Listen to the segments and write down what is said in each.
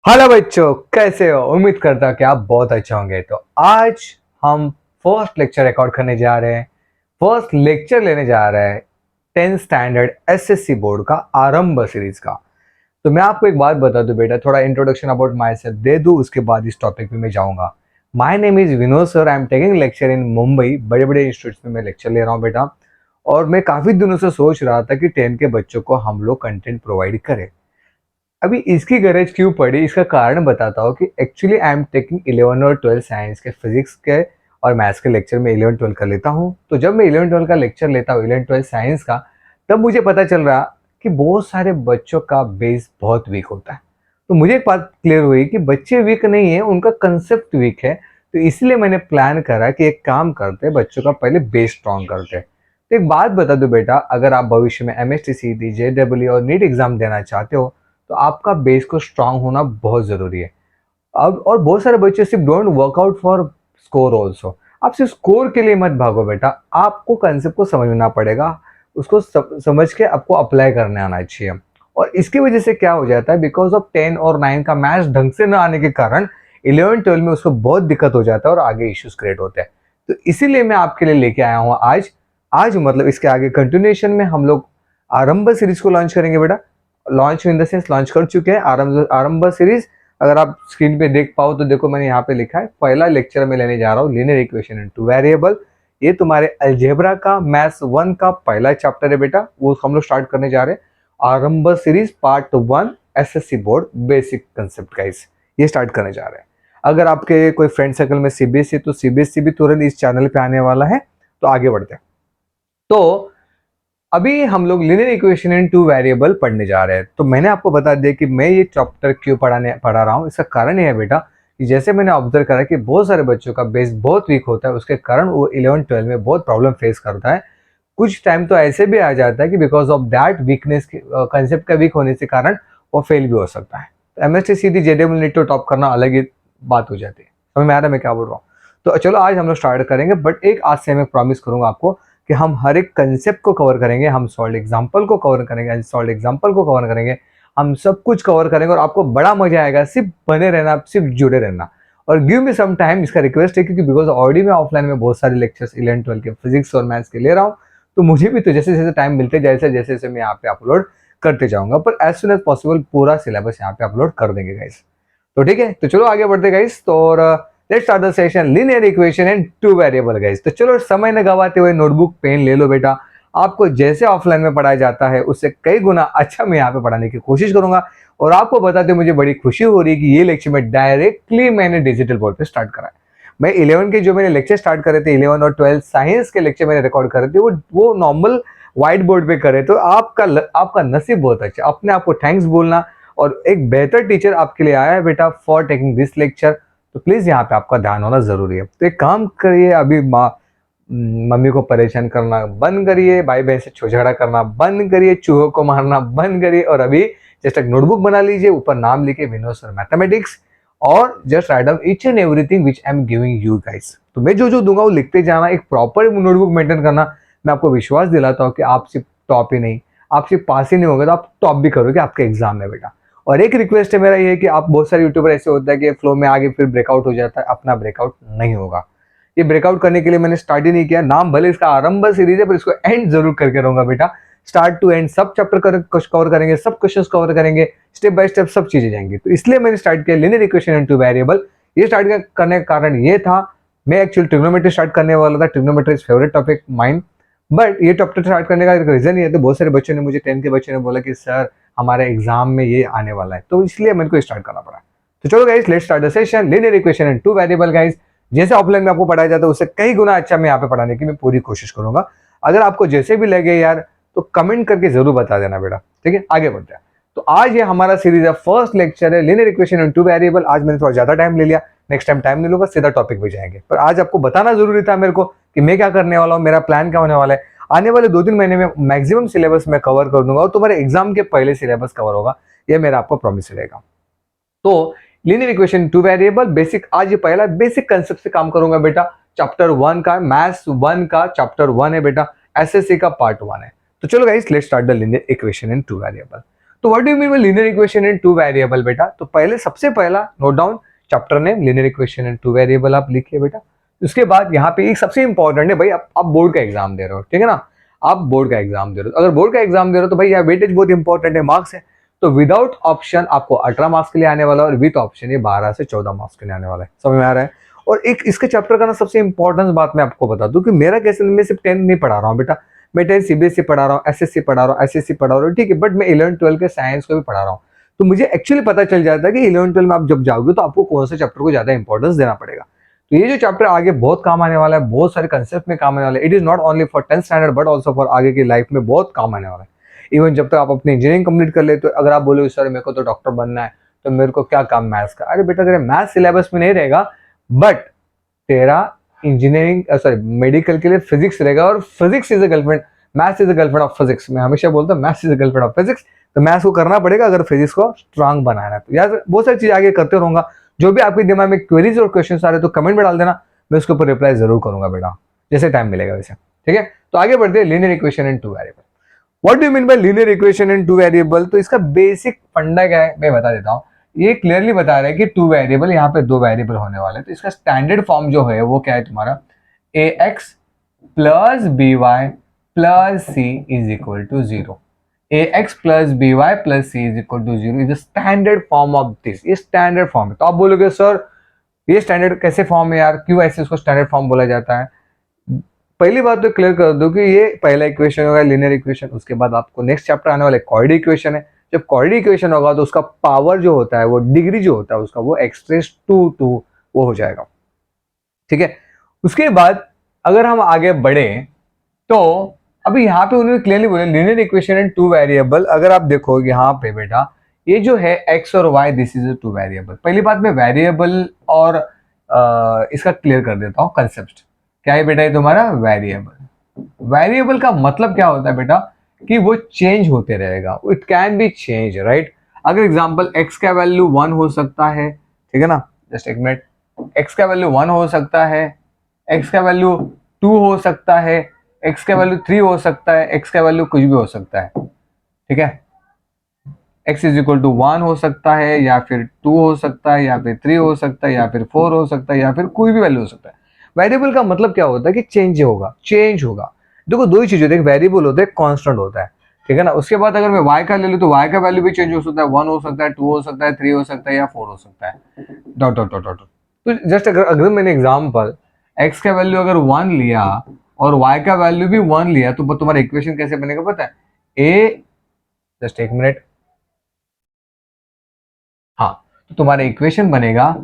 Hello बच्चों, कैसे हो? उम्मीद करता हूँ कि आप बहुत अच्छे होंगे। तो आज हम फर्स्ट लेक्चर रिकॉर्ड करने जा रहे हैं। फर्स्ट लेक्चर लेने जा रहे हैं 10th स्टैंडर्ड एसएससी बोर्ड का आरंभ सीरीज का। तो मैं आपको एक बात बता दूं बेटा, थोड़ा introduction about my self they दूं, उसके बाद इस टॉपिक पे मैं जाऊंगा। My name is Vinod sir, I am taking lecture in Mumbai. बड़े बड़े इंस्टीट्यूट में मैं लेक्चर ले रहा हूँ बेटा। और मैं काफी दिनों से सोच रहा था कि 10 के बच्चों को हम लोग कंटेंट प्रोवाइड करें। अभी इसकी गरज क्यों पड़ी, इसका कारण बताता हूँ कि एक्चुअली आई एम टेकिंग 11 और 12 साइंस के, फिजिक्स के और मैथ्स के लेक्चर में 11-12 का लेता हूँ। तो जब मैं 11-12 का लेक्चर लेता हूँ, 11-12 साइंस का, तब मुझे पता चल रहा कि बहुत सारे बच्चों का बेस बहुत वीक होता है। तो मुझे एक बात क्लियर हुई कि बच्चे वीक नहीं है, उनका कंसेप्ट वीक है। तो इसलिए मैंने प्लान करा कि एक काम करते, बच्चों का पहले बेस स्ट्रॉन्ग करते। तो एक बात बता दो बेटा, अगर आप भविष्य में एमएसटी, सीईटी, जेडब्ल्यू और नीट एग्जाम देना चाहते हो, तो आपका बेस को स्ट्रांग होना बहुत जरूरी है। अब और बहुत सारे बच्चे सिर्फ don't workout for score also. आप सिर्फ स्कोर के लिए मत भागो बेटा, आपको कंसेप्ट को समझना पड़ेगा। उसको समझ के आपको अप्लाई करने आना चाहिए। और इसकी वजह से क्या हो जाता है, बिकॉज ऑफ 10 और 9 का मैथ्स ढंग से न आने के कारण 11-12 में उसको बहुत दिक्कत हो जाता है और आगे इश्यूज क्रिएट होते हैं। तो इसीलिए मैं आपके लिए लेके आया हूँ आज। आज मतलब इसके आगे कंटिन्यूएशन में हम लोग आरंभ सीरीज को लॉन्च करेंगे बेटा। Launch in the sense launch कर चुके हैं आरंभ आरंभ सीरीज। अगर आप स्क्रीन पे देख पाओ तो देखो, मैंने यहाँ पे लिखा है पहला लेक्चर में लेने जा रहा हूँ linear equation in two variable. ये तुम्हारे अलजेब्रा का मैथ्स 1 का पहला चैप्टर है बेटा, वो हम लोग स्टार्ट करने जा रहे हैं। आरंभ series part 1 SSC board basic concept guys, ये स्टार्ट करने जा रहे हैं। अगर आपके कोई फ्रेंड सर्कल में सीबीएसई, तो सीबीएसई भी तुरंत इस चैनल पे आने वाला है। तो आगे बढ़ते हैं। तो अभी हम लोग linear equation in two variable पढ़ने जा रहे हैं। तो मैंने आपको बता दिया कि मैं ये चैप्टर क्यों पढ़ा रहा हूँ। इसका कारण ये है बेटा कि जैसे मैंने ऑब्जर्व करा कि बहुत सारे बच्चों का बेस बहुत वीक होता है, उसके कारण वो 11-12 में बहुत प्रॉब्लम फेस करता है। कुछ टाइम तो ऐसे भी आ जाता है कि because of that weakness, concept का वीक होने के कारण वो फेल भी हो सकता है। तो एमएसटी, सीधी, जेडब्ल्यू नीट तो टॉप करना अलग ही बात हो जाती है। समझ में आ रहा है मैं क्या बोल रहा हूँ? तो चलो आज हम लोग स्टार्ट करेंगे, बट एक आज से मैं प्रॉमिस करूंगा आपको कि हम हर एक कंसेप्ट को कवर करेंगे, हम सॉल्व एग्जाम्पल को कवर करेंगे, अनसॉल्व एग्जाम्पल को कवर करेंगे, हम सब कुछ कवर करेंगे और आपको बड़ा मजा आएगा। सिर्फ बने रहना, सिर्फ जुड़े रहना और गिव मी सम टाइम। इसका रिक्वेस्ट है क्योंकि बिकॉज ऑलरेडी मैं ऑफलाइन में बहुत सारे लेक्चर्स 11-12 के फिजिक्स और मैथ्स के ले रहा हूँ। तो मुझे भी तो जैसे जैसे टाइम मिलते, जैसे जैसे जैसे मैं यहाँ पे अपलोड करते जाऊंगा, पर एज सुन एज पॉसिबल पूरा सिलेबस यहाँ पे अपलोड कर देंगे गाइस। तो ठीक है, तो चलो आगे बढ़ते गाइस। तो और let's start the session linear equation and two variable guys. तो चलो समय न गवाते हुए नोटबुक पेन ले लो बेटा। आपको जैसे ऑफलाइन में पढ़ाया जाता है उससे कई गुना अच्छा मैं यहाँ पे पढ़ाने की कोशिश करूंगा। और आपको बताते मुझे बड़ी खुशी हो रही है कि ये लेक्चर में डायरेक्टली मैंने डिजिटल बोर्ड पे स्टार्ट करा है। मैं 11 के जो मैंने लेक्चर स्टार्ट करे थे, 11 और 12 साइंस के लेक्चर मैंने रिकॉर्ड करे थे, वो नॉर्मल व्हाइट बोर्ड पे करे। तो आपका नसीब बहुत अच्छा, अपने आप को थैंक्स बोलना। और एक बेहतर टीचर आपके लिए आया है बेटा फॉर टेकिंग दिस लेक्चर। तो प्लीज यहाँ पे आपका ध्यान होना जरूरी है। तो एक काम करिए, अभी मम्मी को परेशान करना बंद करिए, भाई बहन से झगड़ा करना बंद करिए, चूहों को मारना बंद करिए और अभी जस्ट एक नोटबुक बना लीजिए, ऊपर नाम लिखे विनोद सर मैथमेटिक्स, और just write down each and everything which I am giving you guys. तो मैं जो जो दूंगा वो लिखते जाना, एक प्रॉपर नोटबुक मेंटेन करना। मैं आपको विश्वास दिलाता हूँ कि आप सिर्फ टॉप ही नहीं, आप सिर्फ पास ही नहीं होंगे तो आप टॉप भी करोगे आपके एग्जाम में बेटा। और एक रिक्वेस्ट है मेरा ये कि आप, बहुत सारे यूट्यूबर ऐसे होता है कि फ्लो में आगे फिर ब्रेकआउट हो जाता है, अपना ब्रेकआउट नहीं होगा। ये ब्रेकआउट करने के लिए मैंने स्टार्ट ही नहीं किया। नाम भले इसका आरंभ सीरीज है, पर इसको एंड जरूर करके रहूंगा बेटा। स्टार्ट टू एंड सब चैप्टर कवर करेंगे, सब क्वेश्चंस कवर करेंगे, स्टेप बाय स्टेप सब चीजें जाएंगी। तो इसलिए मैंने स्टार्ट किया लीनियर इक्वेशन इनटू वेरिएबल। ये स्टार्ट करने का कारण ये था, मैं एक्चुअली ट्रिग्नोमेट्री स्टार्ट करने वाला था। Trigonometry is favourite topic mind, but ये चैप्टर स्टार्ट करने का एक रीजन ये है। तो बहुत सारे बच्चों ने मुझे, 10 के बच्चों ने बोला कि सर हमारे एग्जाम में ये आने वाला है, तो इसलिए मेरे को स्टार्ट करना पड़ा। तो चलो guys, let's start the session linear equation in two variable guys. जैसे ऑफलाइन में आपको पढ़ाया जाता है उससे कई गुना अच्छा मैं यहाँ पे पढ़ाने की मैं पूरी कोशिश करूंगा। अगर आपको जैसे भी लगे यार, तो कमेंट करके जरूर बता देना बेटा। ठीक है, आगे बढ़ते हैं। तो आज ये हमारा सीरीज है, फर्स्ट लेक्चर है linear equation in two variable. आज मैंने थोड़ा ज्यादा टाइम ले लिया, नेक्स्ट टाइम टाइम नहीं लूंगा, सीधा टॉपिक पे जाएंगे। पर आज आपको बताना जरूरी था मेरे को कि मैं क्या करने वाला हूँ, मेरा प्लान क्या होने वाला है। आने वाले 2-3 महीने में मैक्सिमम सिलेबस मैं कवर कर दूंगा और तुम्हारे एग्जाम के पहले सिलेबस कवर होगा, ये मेरा आपको प्रॉमिस रहेगा। तो linear equation two variable basic, आज ये पहला बेसिक कंसेप्ट से काम करूंगा बेटा। चैप्टर 1 का, मैथ्स 1 का चैप्टर 1 है बेटा, एसएससी का पार्ट 1 है। तो चलो guys, let's start the linear equation in two variable. तो what do you mean by linear equation in two variable बेटा? तो पहले सबसे पहला note down chapter name linear equation in two variable आप लिखिए बेटा। उसके बाद यहाँ पे एक सबसे इंपॉर्टेंट है भाई, आप बोर्ड का एग्जाम दे रहे हो, ठीक है ना, आप बोर्ड का एग्जाम दे रहे हो। अगर बोर्ड का एग्जाम दे रहे हो तो भाई यहाँ वेटेज बहुत इंपॉर्टेंट है, मार्क्स है। तो विदाउट ऑप्शन आपको 18 मार्क्स के लिए आने वाला है और विद ऑप्शन ये 12 से 14 मार्क्स के लिए आने वाला है। समझ में आ रहा है? और एक इसके चैप्टर का ना सबसे इंपॉर्टेंट बात मैं आपको बता दूं कि मेरा कैसे मैं सिर्फ 10 नहीं पढ़ा रहा हूँ बेटा, मैं 10 सीबीएसई पढ़ा रहा हूँ, एसएससी पढ़ा रहा हूँ, एसएससी पढ़ा रहा हूँ, ठीक है, बट मैं 11 12 के साइंस को भी पढ़ा रहा हूँ। तो मुझे एक्चुअली पता चल जाता है कि 11 12 में आप जब जाओगे तो आपको कौन से चैप्टर को ज्यादा इंपॉर्टेंस देना पड़ेगा। तो ये जो चैप्टर आगे बहुत काम आने वाला है, बहुत सारे कंसेप्ट में काम आने वाला है। It is not only for 10th standard but also for आगे की लाइफ में बहुत काम आने वाला है। इवन जब तक आप अपनी इंजीनियरिंग कंप्लीट कर ले, तो अगर आप बोले सर मेरे को तो डॉक्टर बनना है तो मेरे को क्या काम मैथ्स का, अरे बेटा तेरे मैथ्स सिलेबस में नहीं रहेगा, बट तेरा इंजीनियरिंग सॉरी मेडिकल के लिए फिजिक्स रहेगा, और physics is a girlfriend, maths is a girlfriend of physics. मैं हमेशा बोलता हूँ maths is a girlfriend of physics. तो मैथ्स को करना पड़ेगा अगर फिजिक्स को स्ट्रांग बनाना है। तो यार बहुत सारी चीज आगे करते रहूंगा। जो भी आपके दिमाग में क्वेरीज और क्वेश्चन आ रहे तो कमेंट में डाल देना, मैं उसके ऊपर रिप्लाई जरूर करूंगा बेटा, जैसे टाइम मिलेगा वैसे, ठीक है। तो आगे बढ़ते हैं, linear equation in two variable. What do you mean by linear equation in two variable? तो इसका बेसिक फंडा क्या है मैं बता देता हूँ। ये क्लियरली बता रहा है कि टू वेरिएबल, यहाँ पे दो वेरिएबल होने वाले हैं। तो इसका स्टैंडर्ड फॉर्म जो है वो क्या है तुम्हारा, a x plus b y plus c is equal to zero. A x plus b y plus c is equal to zero is the standard form of this. ये स्टैंडर्ड फॉर्म है। तो आप बोलोगे सर ये standard कैसे form है यार, क्यों ऐसे इसको स्टैंडर्ड फॉर्म बोला जाता है? पहली बात तो क्लियर कर दो कि ये पहला इक्वेशन होगा लीनियर इक्वेशन। उसके बाद आपको नेक्स्ट चैप्टर आने वाला क्वाड्रेटिक इक्वेशन है। जब क्वाड्रेटिक इक्वेशन होगा तो उसका पावर जो होता है, वो डिग्री जो होता है उसका, वो एक्सप्रेस टू वो हो जाएगा, ठीक है। उसके बाद अगर हम आगे बढ़े तो अभी यहाँ पे उन्होंने क्लियरली बोला linear equation in two variable. अगर आप देखो यहाँ पे बेटा, ये जो है x और y this is two variable. पहली बात मैं वेरिएबल और इसका क्लियर कर देता हूँ कंसेप्ट। क्या है बेटा ये तुम्हारा वेरिएबल? वेरिएबल का मतलब क्या होता है बेटा कि वो चेंज होते रहेगा, it can be change, right. अगर एग्जांपल x का वैल्यू 1 हो सकता है, ठीक है ना, जस्ट एक मिनट, x का वैल्यू 1 हो सकता है, x का वैल्यू 2 हो सकता है, x का वैल्यू 3 हो सकता है, x का वैल्यू कुछ भी हो सकता है, ठीक है। x इज इक्वल टू 1 हो सकता है, या फिर 2 हो सकता है, या फिर 3 हो सकता है, या फिर 4 हो सकता है, या फिर कोई भी वैल्यू हो सकता है। वेरिएबल का मतलब क्या होता है कि चेंज होगा, चेंज होगा। देखो दो ही चीज होती है, वेरिएबल होता है, कांस्टेंट होता है, ठीक है ना। उसके बाद अगर मैं y का ले लूं तो y का वैल्यू भी चेंज हो सकता है, 1 हो सकता है, 2 हो सकता है, 3 हो सकता है, या 4 हो सकता है, डॉट डॉट डॉट डॉट। तो जस्ट अगर मैंने एग्जांपल x का वैल्यू अगर 1 लिया और y का वैल्यू भी 1 लिया तो तुम्हारा इक्वेशन कैसे बनेगा पता है? ए जस्ट एक मिनट, हाँ, तो तुम्हारा इक्वेशन बनेगा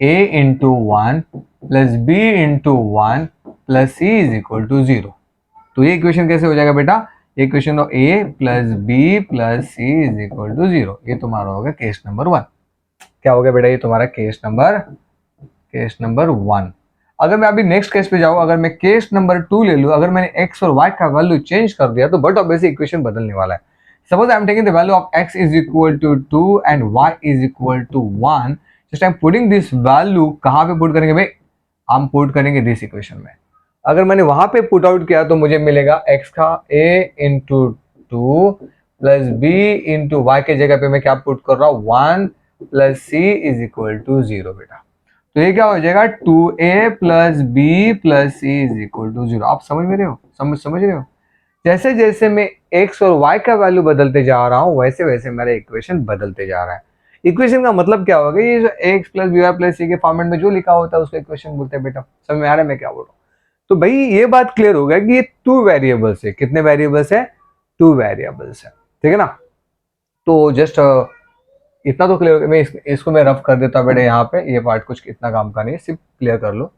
a into 1 plus b into 1 plus c is equal to 0। तो ये इक्वेशन कैसे हो जाएगा बेटा? Equation of a plus b plus c is equal to 0। ये तुम्हारा होगा केस नंबर 1। क्या हो गया बेटा? ये तुम्हारा केस नंबर 1। अगर मैं अभी नेक्स्ट केस पे जाऊं, अगर मैं केस नंबर 2 ले लूं, अगर मैंने x और y का वैल्यू चेंज कर दिया तो बट ऑब्वियसली इक्वेशन बदलने वाला है। Suppose I am taking the value of x is equal to 2 and y is equal to 1. Just I am putting this value कहाँ पे पुट करेंगे भाई? हम पुट करेंगे दिस इक्वेशन में। अगर मैंने वहां पे पुट आउट किया तो मुझे मिलेगा x का a into 2 plus b into y के जगह पे मैं क्या पुट कर रहा हूँ? 1 plus c is equal to 0 बेटा। तो ये क्या हो जाएगा? 2a plus b plus c is equal to 0। आप समझ में रहे हो? समझ रहे हो? जैसे जैसे मैं x और y का वैल्यू बदलते जा रहा हूं वैसे वैसे मेरा इक्वेशन बदलते जा रहा है। इक्वेशन का मतलब क्या होगा? ये जो x plus b y plus c के फॉर्मेट में जो लिखा होता है उसको इक्वेशन बोलते हैं बेटा। समझ में आ रहा है मैं क्या बोल रहा हूँ? तो भाई ये बात क्लियर हो गया कि ये टू वेरिएबल्स है। कितने वेरिएबल्स है? टू वेरिएबल्स है, ठीक है ना। तो जस्ट इतना तो क्लियर हो गया। मैं इसको मैं रफ कर देता हूँ बेटा यहाँ पे। ये पार्ट कुछ इतना काम का नहीं है, सिर्फ क्लियर कर लो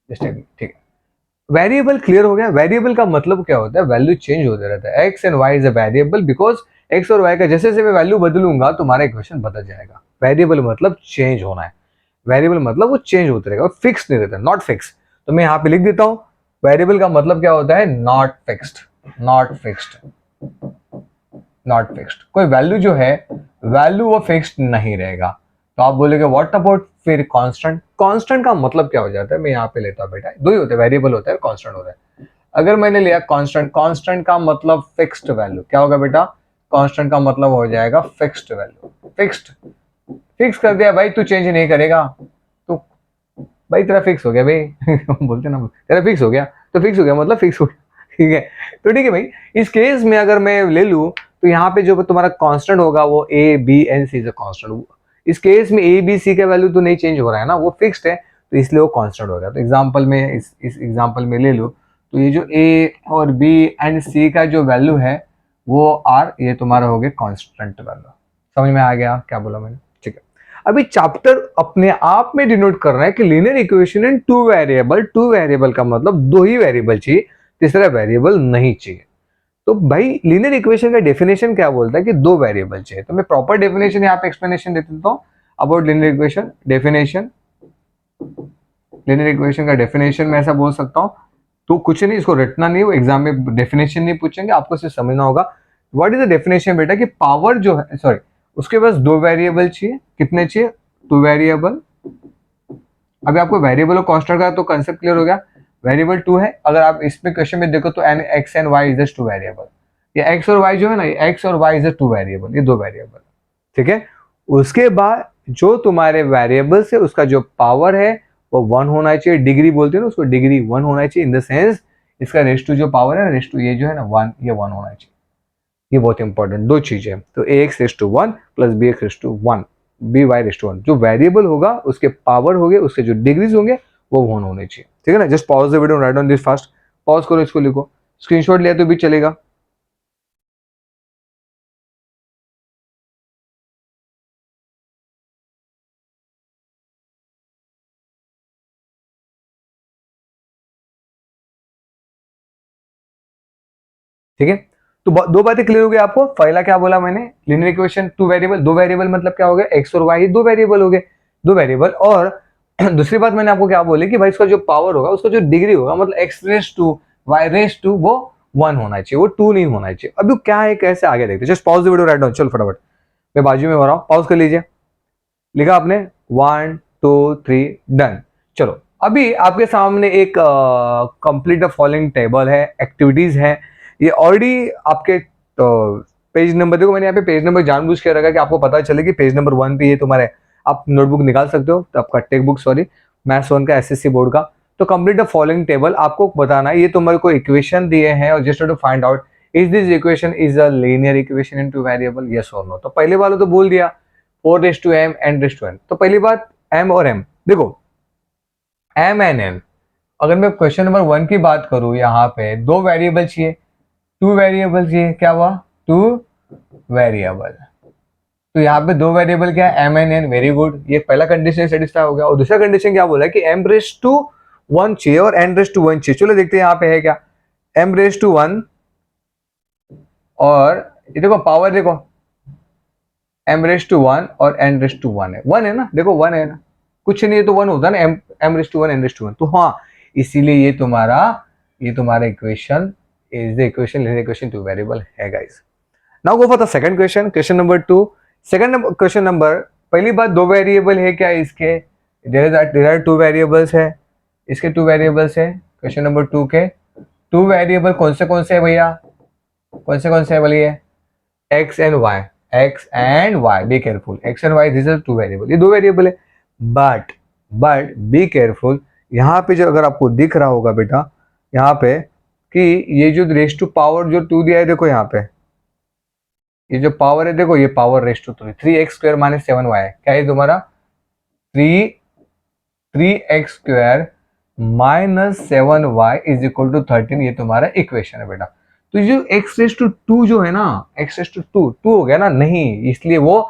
जस्ट, ठीक है। वेरिएबल क्लियर हो गया। वेरिएबल का मतलब क्या होता है? वैल्यू चेंज होते रहता है। X and y is a variable because x और वाई का जैसे जैसे मैं वैल्यू बदलूंगा तुम्हारा इक्वेशन बदल जाएगा। वेरिएबल मतलब चेंज होना है। वेरिएबल मतलब वो चेंज होते रहेगा, फिक्स नहीं रहता, नॉट फिक्स। तो मैं यहाँ पे लिख देता हूँ वेरिएबल का मतलब क्या होता है? Not fixed, not fixed, not fixed. कोई वैल्यू जो है वैल्यू वो फिक्स्ड नहीं रहेगा। तो आप बोलेगे व्हाट अबाउट फिर कांस्टेंट? कांस्टेंट का मतलब क्या हो जाता है? मैं यहाँ पे लेता हूँ बेटा, दो ही होते हैं, वेरिएबल होता है, कांस्टेंट होता है। अगर मैंने लिया कांस्टेंट, कांस्टेंट का मतलब फिक्स्ड वैल्यू। क्या होगा बेटा? कांस्टेंट का मतलब हो जाएगा फिक्स्ड वैल्यू। फिक्स कर दिया भाई, तू चेंज नहीं करेगा, तो भाई तेरा फिक्स हो गया भाई बोलते ना, तेरा फिक्स हो गया तो फिक्स हो गया मतलब फिक्स हो गया। ठीक है, तो ठीक है भाई। इस केस में अगर मैं ले लूं तो यहाँ पे जो तुम्हारा कांस्टेंट होगा वो a b and c is a constant. इस केस में ए बी सी का वैल्यू तो नहीं चेंज हो रहा है ना, वो फिक्स्ड है, तो इसलिए वो कांस्टेंट हो गया। तो एग्जांपल में इस एग्जांपल में ले लो, तो ये जो ए और बी एंड सी का जो वैल्यू है वो आर, ये तुम्हारा हो गया कांस्टेंट वैल्यू। समझ में आ गया क्या बोला मैंने? ठीक है, अभी चैप्टर अपने आप में डिनोट कर रहा है कि linear equation in two variable का मतलब दो ही वेरिएबल चाहिए, तीसरा वेरिएबल नहीं चाहिए। तो भाई लीनियर इक्वेशन का डेफिनेशन क्या बोलता है कि दो वेरिएबल चाहिए। तो मैं प्रॉपर डेफिनेशन यहाँ पे एक्सप्लेनेशन दे देता हूँ about linear equation. Linear equation का डेफिनेशन मैं ऐसा बोल सकता हूँ, तो कुछ नहीं, इसको रटना नहीं, वो एग्जाम में डेफिनेशन नहीं पूछेंगे, आपको सिर्फ समझना होगा व्हाट इज द डेफिनेशन बेटा, कि पावर जो है, सॉरी, उसके पास दो वेरिएबल चाहिए। कितने चाहिए? Two variable. अभी आपको वेरिएबल और कांस्टेंट का तो कंसेप्ट क्लियर हो गया। वेरिएबल टू है, अगर आप इसमें क्वेश्चन में देखो तो and x and y is two variable. ये एक्स और वाई जो है ना, ये एक्स और वाई इज टू वेरिएबल, ये दो वेरिएबल। ठीक है, उसके बाद जो तुम्हारे वेरिएबल से उसका जो पावर है वो वन होना चाहिए, डिग्री बोलते हैं ना उसको, डिग्री वन होना चाहिए, इन द सेंस इसका रेस टू जो पावर है, रेस टू ये जो है ना वन, ये वन होना चाहिए। ये बहुत इंपॉर्टेंट दो चीजें। तो a x raise to one plus b x raise to one, b y raise to one, जो वेरिएबल होगा उसके पावर होंगे, उसके जो डिग्रीज होंगे वो वन होने चाहिए। ठीक है ना, just pause the video, right on this fast, pause करो, इसको लिखो, स्क्रीनशॉट लिया तो भी चलेगा। ठीक है, तो दो बातें क्लियर हो गई आपको। पहला क्या बोला मैंने, लीनियर इक्वेशन टू वेरिएबल, दो वेरिएबल मतलब क्या हो गया, एक्स और वाई दो वेरिएबल हो गए, दो वेरिएबल। और दूसरी बात मैंने आपको क्या बोली कि भाई इसका जो पावर होगा, उसका जो डिग्री होगा, मतलब x raise to y raise to, वो वन होना चाहिए, वो टू नहीं होना चाहिए। अभी क्या है कैसे आगे देखते, just pause the video, write down, चल फटाफट, मैं बाजू में हो रहा हूँ, पॉज कर लीजिए। लिखा आपने, 1 2 3 डन। चलो, अभी आपके सामने एक कंप्लीट द फॉलोइंग टेबल है, एक्टिविटीज है, ये ऑलरेडी आपके पेज नंबर, देखो मैंने यहाँ पे पेज नंबर जानबूझ के रखा कि आपको पता चले कि पेज नंबर 1 पे ये तुम्हारे, आप नोटबुक निकाल सकते हो, तो आपका टेक्स्ट बुक, सॉरी, मैथ्स 1 का एसएससी बोर्ड का। तो कंप्लीट द फॉलोइंग टेबल, आपको बताना है, ये तुम्हारे को इक्वेशन दिए हैं और just to find out is this equation is a linear equation in two variable, yes और नो। तो पहले वाला तो बोल दिया 4 n n। तो पहली बात m और m, देखो m एंड n, अगर मैं क्वेश्चन नंबर 1 की बात करूं, यहाँ पे दो वेरिएबल चाहिए, टू वेरिएबल चाहिए, क्या हुआ, टू वेरिएबल। तो यहाँ पे दो वेरिएबल क्या है, m and n, very good, ये पहला कंडीशन सेटिस्फाई हो गया। और दूसरा कंडीशन क्या बोला कि m रेस टू वन चाहिए और n रेस टू वन चाहिए। चलो देखते हैं यहाँ पे है क्या, m रेस टू वन, और ये देखो पावर, देखो m रेस टू वन और n रेस टू वन है, वन है ना, देखो वन है ना, कुछ नहीं है तो वन होता है ना, m raise to one, n raise to one. तो हाँ, इसीलिए ये तुम्हारा equation is the equation, linear equation two variable है guys. Now go for the second question, question number 2। Second question number, पहली बात दो वेरिएबल है क्या इसके, देयर आर टू वेरिएबल्स है, इसके टू वेरिएबल्स है। क्वेश्चन नंबर 2 के टू वेरिएबल कौन से है भैया, कौन से है बोलिए, x and y, x and y, be careful, x and y this are two variable, ये दो वेरिएबल है। बट बी केयरफुल, यहाँ पे जो अगर आपको दिख रहा होगा बेटा, यहाँ पे कि ये जो रेस टू पावर जो टू दिया है, देखो यहाँ पे ये जो पावर है, देखो ये power raise to three x square minus 7y है, क्या है तुम्हारा, three x square minus 7y is equal to 13, ये तुम्हारा इक्वेशन है बेटा। तो जो एक्स रेस टू टू जो है ना, x raise to two two हो गया ना, नहीं, इसलिए वो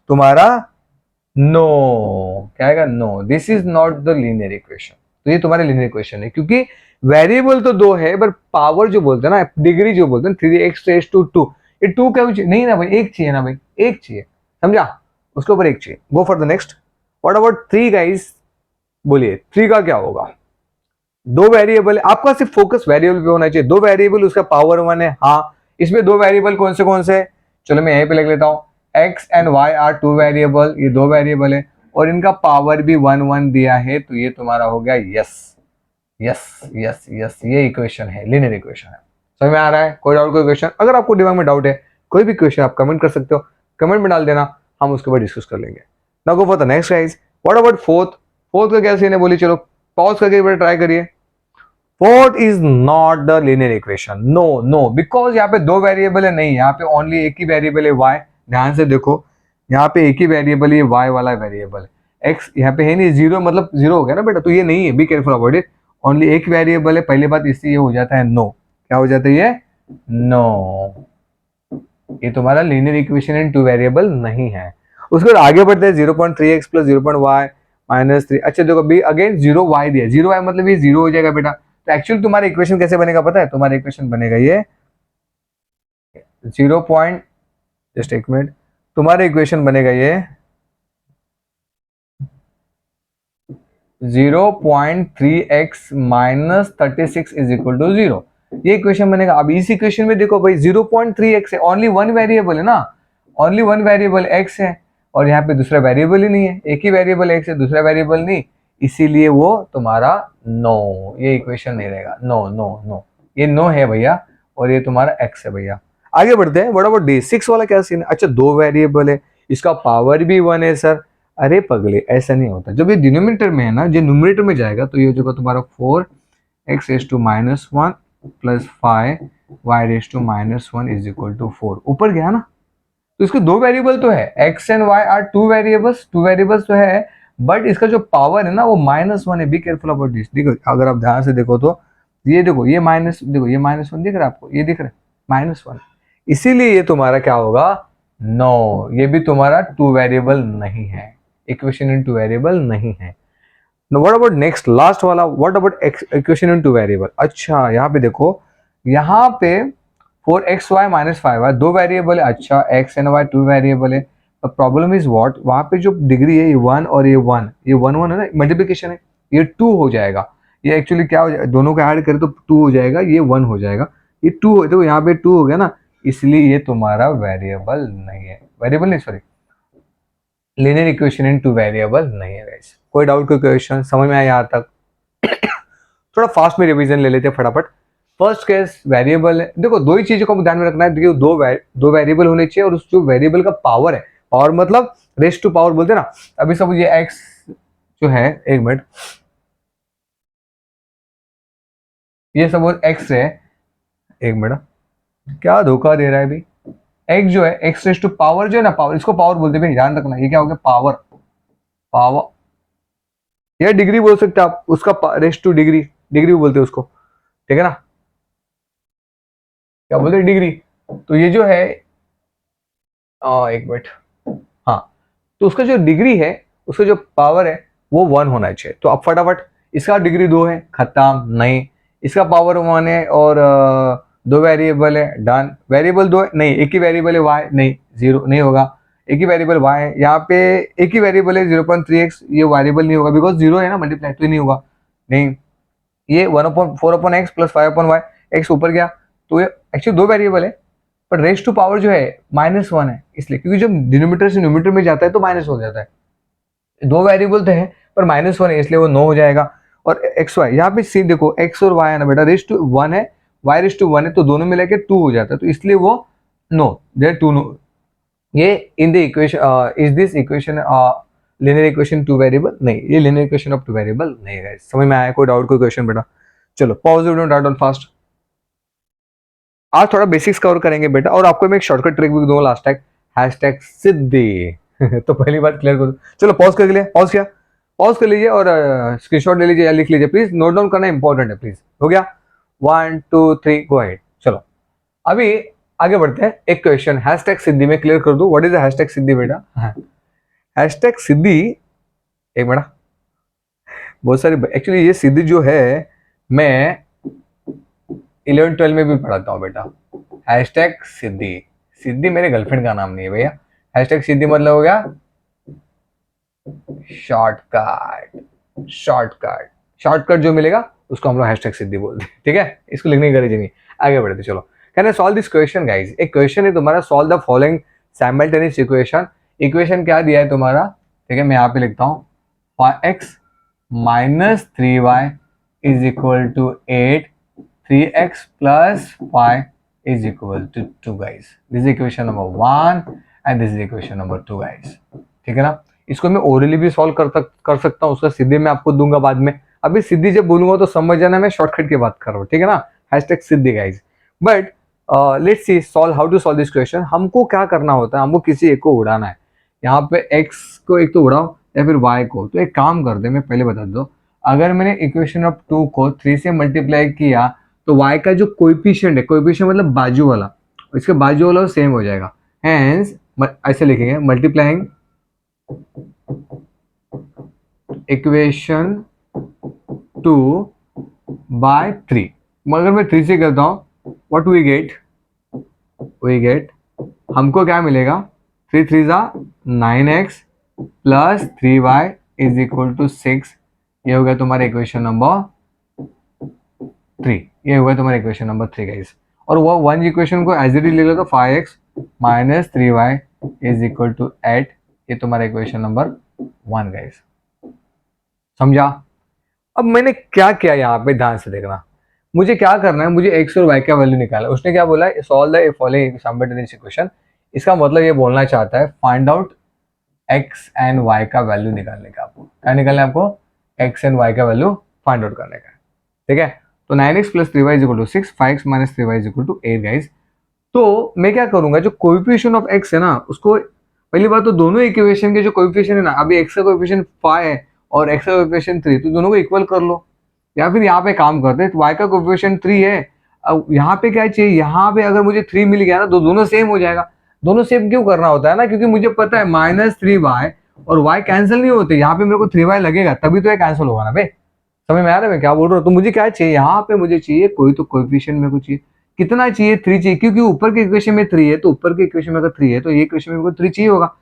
तुम्हारा नो, क्या आएगा, no, this is not the linear equation. तो ये तुम्हारे लीनियर इक्वेशन है, क्योंकि वेरिएबल तो दो है, पर पावर जो बोलते हैं ना, डिग्री जो बोलते हैं, three x raise to two, ये टू क्या चाहिए, नहीं ना भाई, एक चाहिए ना भाई, एक चाहिए, समझा, उसके ऊपर एक चाहिए। गो for the next, what about three guys, बोलिए थ्री का क्या होगा। दो वेरिएबल, आपका सिर्फ फोकस वेरिएबल पे होना चाहिए, दो वेरिएबल, उसका पावर वन है, हाँ, इसमें दो वेरिएबल कौन से, चलो मैं यहीं पे लिख लेता हूँ, x and y are two variable, ये दो वेरिएबल है और इनका पावर भी वन वन दिया है, तो ये तुम्हारा हो गया यस यस यस यस, ये इक्वेशन है, लीनियर इक्वेशन है। समझ में आ रहा है, कोई डाउट, कोई क्वेश्चन, अगर आपको दिमाग में डाउट है कोई भी क्वेश्चन आप कमेंट कर सकते हो, कमेंट में डाल देना, हम उसके ऊपर डिस्कस कर लेंगे। Now go for the next guys, what about fourth? Fourth का क्या सीन है बोलिए, चलो पॉज करके एक बार ट्राई करिए। Fourth is not the linear equation, no no, because यहाँ पे दो वेरिएबल है, नहीं यहाँ पे ओनली एक ही वेरिएबल है y। ध्यान से देखो, यहाँ पे एक ही वेरिएबल है, y वाला वेरिएबल, x यहाँ पे है नहीं, जीरो मतलब जीरो हो गया ना बेटा, तो ये नहीं है, be careful about it. Only एक वेरिएबल है, पहली बात इससे ये हो जाता है नो। क्या हो जाता है ये? नो। ये तुम्हारा linear equation in two variable नहीं है। उसके बाद आगे बढ़ते हैं, 0.3x प्लस 0.y माइनस 3। अच्छा देखो अभी अगेन 0y दिया, 0y मतलब ये जीरो हो जाएगा बेटा। तो एक्चुअली तुम्हारा इक्वेशन कैसे बनेगा पता है? तुम्हारा इक्वेशन बनेगा ये 0 पॉइंट, जस्ट एक मिनट, तुम्हारा इक्वेशन बनेगा ये 0.3x minus 36 is equal to 0। ये इक्वेशन बनेगा। अब इस इक्वेशन में देखो भाई 0.3x है, ओनली वन वेरिएबल है ना, ओनली वन वेरिएबल x है, और यहाँ पे दूसरा वेरिएबल ही नहीं है, एक ही वेरिएबल x है, दूसरा वेरिएबल नहीं, इसीलिए वो तुम्हारा नो, ये इक्वेशन नहीं रहेगा। नो नो नो, ये नो है भैया, और ये तुम्हारा x है भैया। आगे बढ़ते हैं, बड़ा डे 6 वाला क्या सीन है? अच्छा दो वेरिएबल है, इसका पावर भी 1 है सर। अरे पगले, ऐसा नहीं होता। जब ये डिनोमिनेटर में है ना, जो न्यूमरेटर में जाएगा तो ये जो तुम्हारा 4x raise to minus 1 plus 5y raise to minus 1 is equal to 4, ऊपर गया ना। तो इसके दो वेरिएबल तो है, x and y are two variables तो है, बट इसका जो पावर है ना वो -1 है। Be careful about this. देखो अगर आप ध्यान से देखो तो ये देखो, ये माइनस, देखो ये -1 दिख रहा है आपको, ये दिख रहा है -1, इसीलिए ये तुम्हारा क्या होगा? नो, ये भी तुम्हारा टू वेरिएबल नहीं है, इक्वेशन इन टू वेरिएबल नहीं है। व्हाट अबाउट नेक्स्ट लास्ट वाला, what about equation in two variable? अच्छा यहाँ पे देखो, यहाँ पे 4xy माइनस 5y दो वेरिएबल है। अच्छा x and y to variable है। प्रॉब्लम इज व्हाट, वहां पे जो डिग्री है ये 1 और ये 1, ये 1 1 है ना, मल्टीप्लिकेशन है, ये 2 हो जाएगा। ये एक्चुअली क्या हो जाएगा, दोनों को ऐड करें तो 2 हो जाएगा, ये 1 हो जाएगा, ये 2 हो, देखो यहाँ पे 2 हो गया ना, इसलिए ये तुम्हारा वेरिएबल नहीं है, वेरिएबल नहीं sorry, linear equation in two variable नहीं है गाइस। कोई डाउट, कोई क्वेश्चन समझ में आया यहाँ तक? थोड़ा फास्ट में रिवीजन ले लेते हैं फटाफट। फर्स्ट केस वेरिएबल है, देखो दो ही चीजों को दध्यान में रखना है, देखिए दो वेरिएबल होने चाहिए, और उस जो वेरिएबल का पावर है, पावर मतलब रेस टू पावर बोलते हैं ना। अभी सब ये एक्स जो है, एक मिनट, ये सब एक्स है, एक मिनट, क्या धोखा दे रहा है अभी? एक्स जो है, एक्स रेस टू पावर जो है ना, पावर, इसको पावर बोलते हैं, ध्यान रखना, ये क्या हो गया? पावर, पावर या डिग्री बोल सकते हैं आप उसका, रेस टू डिग्री, डिग्री बोलते हैं उसको, ठीक है ना, क्या बोलते हैं? डिग्री। तो ये जो है एक मिनट, हाँ, तो उसका जो डिग्री है, उसका जो पावर है वो 1 होना चाहिए। तो अब फटाफट, इसका डिग्री 2 है, खत्म, नहीं, इसका पावर 1 है, और दो वेरिएबल है, डन। वेरिएबल दो है, नहीं, एक ही वेरिएबल है y, नहीं, जीरो नहीं होगा, एक ही वेरिएबल y है, यहाँ पे एक ही वेरिएबल है 0.3x, ये वेरिएबल नहीं होगा बिकॉज जीरो है ना, मल्टीप्लाई, तो नहीं होगा, नहीं। ये 1/4/x प्लस 5/y, x ऊपर गया, तो ये एक्चुअली दो वेरिएबल है, पर रेस टू पावर जो है -1 है, इसलिए, क्योंकि जब डिनोमिनेटर से न्यूमरेटर में जाता है तो माइनस हो जाता है। दो वेरिएबल तो है पर -1 है, इसलिए वो 9 हो जाएगा। और एक्स वाई, यहाँ पे सी देखो, एक्स और वाई है ना बेटा, रेस टू 1 है, वाई रेस टू 1 है, तो दोनों मिला के 2 हो जाता है, तो इसलिए वो नो, देयर 2 नो। ये in the equation, is this equation linear equation two variable? नहीं, ये linear equation of two variable नहीं है। समझ में आया? कोई डाउट, कोई क्वेश्चन बेटा? चलो pause video, doubt on fast. आज थोड़ा बेसिक्स कवर करेंगे बेटा, और आपको मैं एक शॉर्टकट ट्रिक भी दूंगा लास्ट टैग, हैशटैग सिद्धि। तो पहली बात क्लियर करो। चलो पॉज कर लिए, पॉज किया, पॉज कर लीजिए, और स्क्रीनशॉट ले लीजिए या लिख लीजिए प्लीज, नोट डाउन करना इंपॉर्टेंट है प्लीज। हो गया? 1 2 3 गो अहेड। चलो अभी आगे बढ़ते हैं। एक क्वेश्चन हैशटैग सिद्धि में क्लियर कर दूं, व्हाट इज द हैशटैग सिद्धि बेटा? हैशटैग सिद्धि, एक मिनट, बहुत सारी एक्चुअली ये सिद्धि जो है मैं 11-12 में भी पढ़ाता हूँ बेटा। हैशटैग सिद्धि, सिद्धि मेरे गर्लफ्रेंड का नाम नहीं है भैया। हैशटैग सिद्धि मतलब हो गया शॉर्टकट, शॉर्टकट, शॉर्टकट जो मिलेगा उसको हम लोग हैशटैग सिद्धि बोलते हैं, ठीक है? इसको लिखने की गरज नहीं। आगे बढ़ते चलो। Can I solve this question guys? एक क्वेश्चन है तुम्हारा, solve the following simultaneous equation. Equation क्या दिया है तुम्हारा? ठीक है, मैं यहाँ पे लिखता हूँ, x minus 3y is equal to 8, 3x plus 5 is equal to 2 guys. This is equation number 1 and this is equation number 2 guys. ठीक है ना. इसको मैं ओरली भी सॉल्व कर सकता हूँ, उसका सीधे मैं आपको दूंगा बाद में. अभी सीधी जब बोलूंगा तो समझ जाना मैं शॉर्टकट की बात कर रहा हूँ. ठीक है ना. Hashtag Siddhi guys. But let's see solve how to solve this question. हमको क्या करना होता है, हमको किसी एक को उड़ाना है. यहाँ पे x को एक तो उड़ाओ या फिर y को. तो एक काम कर दे, मैं पहले बता दो, अगर मैंने इक्वेशन ऑफ 2 को 3 से मल्टीप्लाई किया तो y का जो कोएफिशिएंट है, कोएफिशिएंट मतलब बाजू वाला, इसके बाजू वाला सेम हो जाएगा. हेंस ऐसे लिखेंगे मल्टीप्लाइंग इक्वेशन 2 बाय 3. मगर मैं 3 से करता हूँ, व्हाट वी गेट हमको क्या मिलेगा, 3 3 जा 9x plus 3y is equal to 6. ये हो गया तुम्हारा इक्वेशन नंबर 3. ये हुआ तुम्हारा इक्वेशन नंबर 3 गाइस. और वो वन इक्वेशन को एज इट इज ले लो तो 5x minus 3y is equal to 8. ये तुम्हारा इक्वेशन नंबर 1 गाइस. समझा. अब मैंने क्या किया यहाँ पे, ध्यान से देखना. मुझे क्या करना है, मुझे x और y का वैल्यू निकालना है. उसने क्या बोला, solve the following simultaneous equation. इसका मतलब ये बोलना चाहता है find out x and y का वैल्यू निकालने का. आपको क्या निकालना है, आपको x एंड y का वैल्यू फाइंड आउट करने का. ठीक है. तो 9x plus 3y is equal to 6, 5x minus 3y is equal to 8 guys. तो मैं क्या करूंगा, जो कोएफिशिएंट ऑफ x है ना, उसको पहली बात तो दोनों इक्वेशन के जो कोएफिशिएंट है ना, अभी x का कोएफिशिएंट 5 है और x का कोएफिशिएंट 3, तो दोनों को इक्वल कर लो. या फिर यहाँ पे काम करते हैं, तो y का कोएफिशिएंट 3 है. अब यहाँ पे क्या चाहिए, यहाँ पे अगर मुझे 3 मिल गया ना तो दोनों सेम हो जाएगा. दोनों सेम क्यों करना होता है ना, क्योंकि मुझे पता है -3y और y कैंसिल नहीं होते. यहाँ पे मेरे को 3y लगेगा तभी तो ये कैंसिल होगा ना बे. समझ में आ रहा है मैं क्या बोल रहा हूँ. तो मुझे क्या चाहिए, यहाँ पे मुझे चाहिए कोई तो कोएफिशिएंट मेरे को चाहिए. कितना चाहिए, 3 चाहिए, क्योंकि ऊपर के इक्वेशन में 3 है, तो ऊपर के इक्वेशन में अगर 3 है तो ये इक्वेशन में मेरे को 3 चाहिए होगा.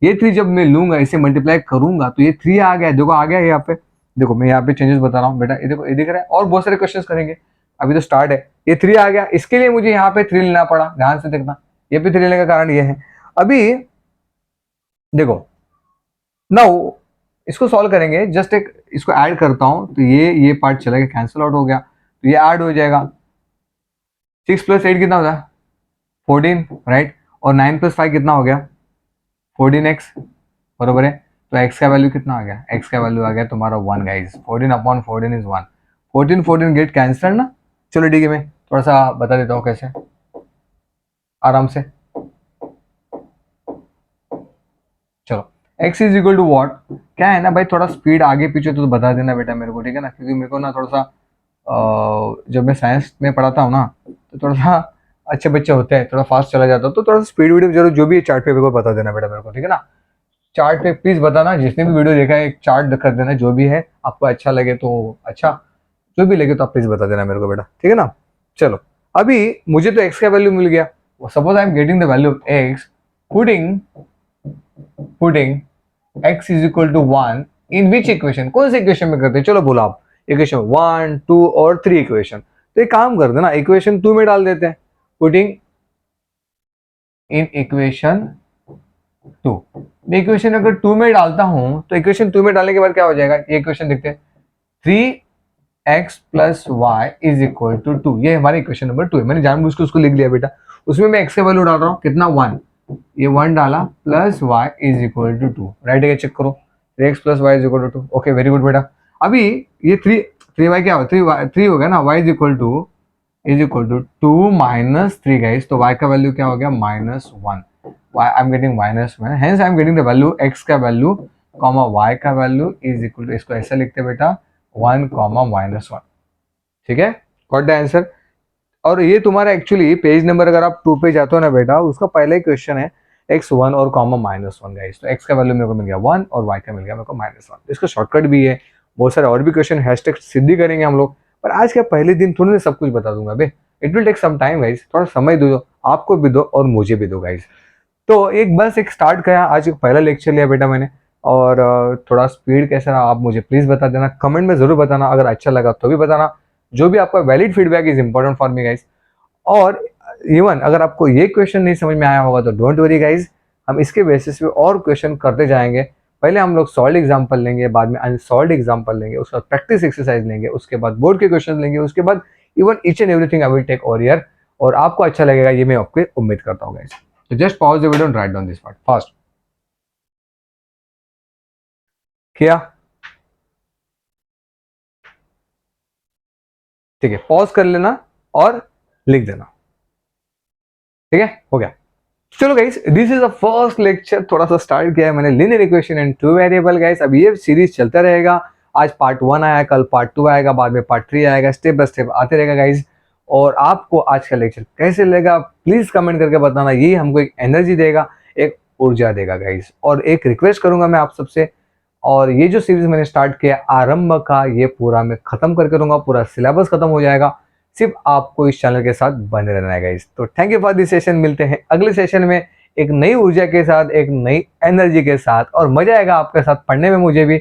ये 3 जब मैं लूंगा, इसे मल्टीप्लाई करूंगा तो ये 3 आ गया. देखो आ गया यहाँ पे. देखो मैं यहाँ पे चेंजेस बता रहा हूँ बेटा, ये देखो ये दिख रहा है. और बहुत सारे क्वेश्चन करेंगे, अभी तो स्टार्ट है. ये 3 आ गया, इसके लिए मुझे यहाँ पे 3 लेना पड़ा. ध्यान से देखना, ये पे 3 लेने का कारण ये है. अभी देखो नाउ इसको सॉल्व करेंगे. जस्ट एक इसको ऐड करता हूं तो ये पार्ट चला गया, कैंसिल आउट हो गया, तो ये ऐड हो जाएगा. 6 प्लस 8 कितना होता है, 14 राइट. और 9 प्लस 5 कितना हो गया, 14x बरोबर है. तो x का वैल्यू कितना आ गया, x का वैल्यू आ गया तुम्हारा 1 guys. 14 upon 14 is 1. 14 14 get cancel ना. चलो ठीक है, मैं थोड़ा सा बता देता हूँ कैसे, आराम से. चलो x is equal to what, क्या है ना भाई, थोड़ा स्पीड आगे पीछे तो बता देना बेटा मेरे को. ठीक है ना, क्योंकि मेरे को ना थोड़ा सा जब मैं साइंस में पढ़ाता हूँ ना तो थोड़ा सा अच्छे बच्चे होते हैं, थोड़ा फास्ट चला जाता हूँ, तो थोड़ा सा स्पीड वीडियो जरूर जो भी चार्ट पे बता देना बेटा मेरे को. ठीक है ना. चार्ट पे प्लीज बताना, जिसने भी वीडियो देखा है एक चार्ट कर देना, जो भी है आपको अच्छा लगे तो अच्छा, जो भी लगे तो आप प्लीज बता देना मेरे को बेटा. ठीक है ना. चलो अभी मुझे तो x का वैल्यू मिल गया. Suppose I am getting the value of x, putting x is equal to 1 in which equation. कौन सी इक्वेशन में करते हैं, चलो बोलो आप. इक्वेशन 1 2 और 3 इक्वेशन. तो एक काम करते ना, इक्वेशन 2 में डाल देते हैं. Putting in equation 2. मैं इक्वेशन अगर 2 में डालता हूं तो इक्वेशन 2 में डालने के बाद क्या हो जाएगा, ये इक्वेशन देखते हैं. 3x plus y is equal to 2. ये हमारी इक्वेशन नंबर 2 है. मैंने जानबूझ के उसको लिख लिया बेटा. उसमें मैं x का वैल्यू डाल रहा हूँ, कितना 1. ये 1 डाला plus y is equal to 2. Right है, चेक करो. 3x plus y is equal to 2. Okay very good बेटा. अभी ये 3y क्या हो, 3 हो गया ना. y is equal to 2 minus 3 guys. तो y का वैल्यू क्या हो गया, -1. y I'm getting -1, hence I'm getting the value x का वैल्यू कॉमा y का वैल्यू इज इक्वल टू, इसको ऐसा लिखते हैं बेटा 1 कॉमा -1. ठीक है, गॉट द आंसर. और ये तुम्हारा एक्चुअली पेज नंबर अगर आप 2 पे जाते हो ना बेटा, उसका पहला ही क्वेश्चन है x1 और कॉमा -1 गाइस. तो x का वैल्यू मेरे को मिल गया 1 और y का मिल गया मेरे को -1. इसका शॉर्टकट भी है, बहुत सारे और भी क्वेश्चन हैशटैग सिद्धि करेंगे हम लोग. पर आज के पहले दिन थोड़ी ना सब कुछ बता दूंगा बे. It will take some time guys. थोड़ा समय दो, आपको भी दो और मुझे भी दो गाइस. तो एक स्टार्ट किया, आज एक पहला लेक्चर लिया बेटा मैंने. और थोड़ा स्पीड कैसा रहा आप मुझे प्लीज बता देना, कमेंट में जरूर बताना. अगर अच्छा लगा तो भी बताना. जो भी आपका valid feedback is important for me guys. और इवन अगर आपको ये क्वेश्चन नहीं समझ में आया होगा तो डोंट वरी गाइस, हम इसके बेसिस पे और क्वेश्चन करते जाएंगे. पहले हम लोग सॉल्व एग्जाम्पल लेंगे, बाद में अनसॉल्व एग्जाम्पल लेंगे, उसके बाद प्रैक्टिस एक्सरसाइज लेंगे, उसके बाद बोर्ड के क्वेश्चन लेंगे, उसके बाद even each and everything I will take over here. और आपको अच्छा लगेगा, ये मैं आपको उम्मीद करता हूँ गाइस। तो just pause the video and write down this part fast. किया? ठीक है, पॉज कर लेना और लिख देना। ठीक है, हो गया। चलो guys, this is the first lecture, थोड़ा सा स्टार्ट किया है मैंने linear equation and two variable guys. अब ये सीरीज चलता रहेगा, आज पार्ट 1 आया, कल पार्ट 2 आएगा, बाद में पार्ट 3 आएगा, स्टेप बाय स्टेप आते रहेगा गाइस। और आपको आज का लेक्चर कैसे लगा प्लीज कमेंट करके बताना, ये हमको एक एनर्जी देगा, एक ऊर्जा देगा गाइस। और एक रिक्वेस्ट करूंगा मैं आप सबसे, और ये जो सीरीज मैंने स्टार्ट किया आरंभ का, ये पूरा मैं खत्म करके दूंगा, पूरा सिलेबस खत्म हो जाएगा, सिर्फ आपको इस चैनल के साथ बने रहना है गाइस। तो thank you for this session, मिलते हैं अगले सेशन में एक नई ऊर्जा के साथ, एक नई एनर्जी के साथ, और मजा आएगा आपके साथ पढ़ने में मुझे भी।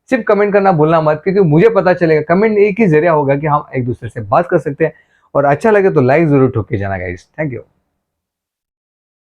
सिर्फ कमेंट करना भूलना मत, क्योंकि मुझे पता चलेगा, कमेंट एक ही जरिया होगा कि हम एक दूसरे से बात कर सकते हैं। और अच्छा लगे तो लाइक जरूर ठोक के जाना गाइस। Thank you.